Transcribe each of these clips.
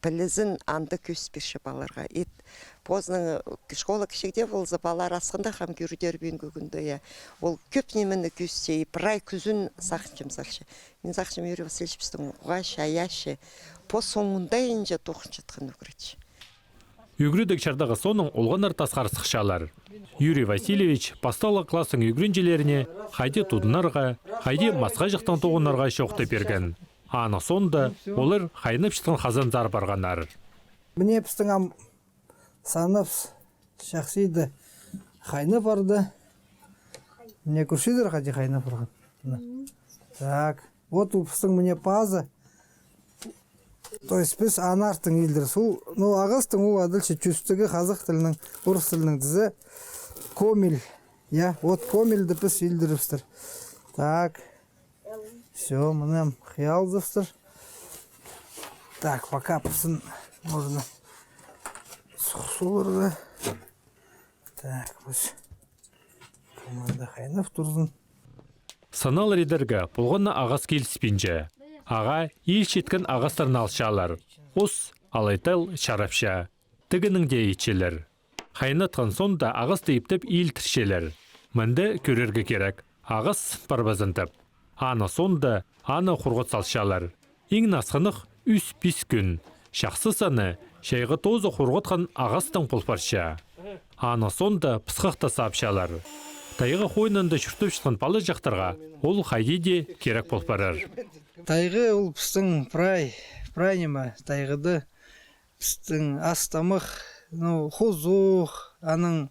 Білізін анды көспеші баларға. Позның школа кішігде болзы балар асқында қам көрдер бен көгінді. Ол көп немені көстей, прай күзін сақынчым сақшы. Мен сақшым Юрий Васильевич біздің ұғаш, аяшы, поз соңында енже тоқын жатқан өгіретші. Үгрүдік чардағы соның олғанар тасқар сықшалар. Юрий Васильевич басталы классың үгрінжелеріне қайды тудынарға, қайды масқа жақтан тоғынарға шоқты берген. Аны сонда олар қайынып шытын қазан зар барғанар. Мне пістің санып шақсиді қайны барды. Мне күршидер қади қайны барған. Так, вот у пістің мне пазы. То есть біз анартың елдер. Ну, ағыстың ол адылшы чүстігі қазақ тілінің, орыс тілінің дізі комель. Я, вот комельді біз елдіріпстір. Так. Все, мынам қиялдывстыр. Так, пока пысын можно сұқсулырды. Так, біз команда қайнап тұрдың. Санал редерге болғанна ағас келіспенже. Аға ел шеткен ағастарын алшалар. Ос алайтал шарапша. Тігінің де етшелер. Қайнатқан сонда ағас дейіптіп ел тіршелер. Мінді көрерге керек. Ағас барбазынтып. Аны сонда аны құрғыт салшалар. Ең насқынық 3-5 күн. Шақсы саны шайғы тозы құрғытқан ағастың пұлпарша. Аны сонда пысқақта сапшалар. Тайғы қойнында жүртіп шыққан палы жақтарға ол қайды де керек пұлпарар. Тайғы ол пістің прай нема. Тайғыды пістің астамық, хозуқ, аның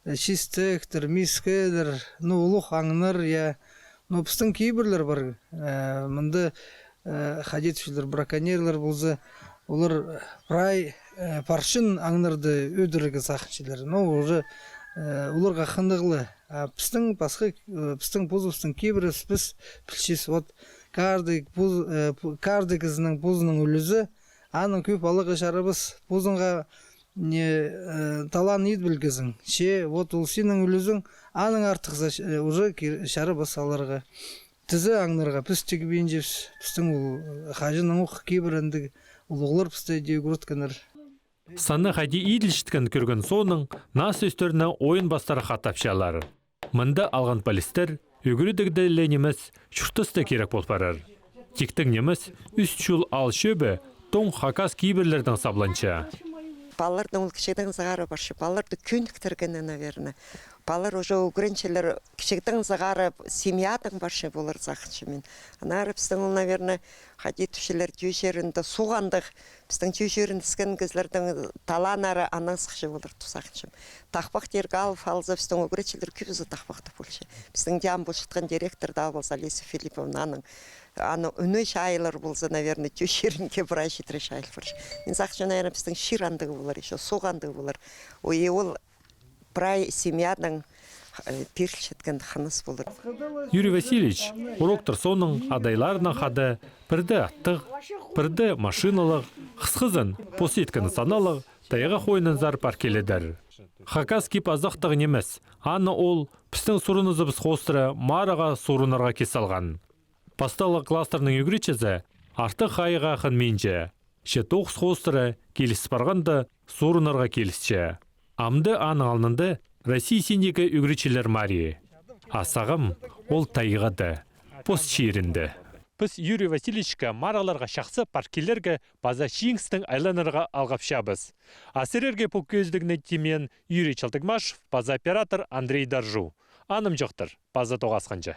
шистіктір, мискедір, ұлық аңныр, пістің кейбірлер бар. Мұнды қадетшілер, браконьерлер болзы, олар прай паршын аңнырды өдірігі сақыншылар. Уже оларға қындығылы. Пістің позывыстың кейбірі біз пілшес. Каждый кізінің позының үлізі, аның көп алығы шарабыз позынға талан ет білгізің. Ол сенің үлізің, аның артықса уже шарабыз аларға. Тізі аңнарға піс тегі бейін жепс, пістің қажының ұқ кейбірінді ұлығылар пісті деу күріткінір. Саны қайды иділшіткен көрген соның, нас өстеріне ойын бастары қатапшалар. Мұнда алған полистер, өгірідігді неміз шүртісті керек болпарар. Тектің неміз үст жыл ал шөбі тоң хакас кейбірлердің сабланча. Балалардың ол кішігдің зағары баршы, балаларды көніктіргені, наверное. Балалар уже өгіріншелер кішігдің зағары семьядың баршы болар зақыншымен. Анары біздің ол, наверное, қадетушілер түйшерінді суғандық, біздің түйшерін түскен кізлердің таланары анаң сықшы болар тұсақыншым. Тақпақ дергі алып алза біздің өгіріншелер көбізі тақпақты болшы. Біздің диам болшытқан директор да болса Леся Филипповна аны үні шайылар болса, наверное, түйшерінге бірай жетірі шайыл баршы. Мен сақшы, наверное, біздің ширандығы болар, еще суғандығы болар. Ол прай семьяның першеткен қыныс болыр. Юрий Васильевич уроктар соның адайларына қады бірді аттық, бірді машиналық, қысқызын посеткіні саналық, тайға қойнын зар паркеледір. Хакас кеп азақтығы немес, аны ол пістің сұрынызы біз қостыры мараға сұрынарға кесалған. Пасталы кластерның үгіречізі артық қайыға қынменже. Шетоқс қостыры келіс барғанды сұрынарға келісче. Амды аны алынды Россия сендегі үгіречелер Мария. Асағым ол тайғады, пост шерінді. Біз Юрий Васильевичка мараларға шақсы паркелерге база шиңстің айланырға алғапшабыз. Асырерге бұл көздігіне темен Юрий Чалтыгмашев, база оператор Андрей Даржу. Аным жоқтыр, база тоғасқанжа.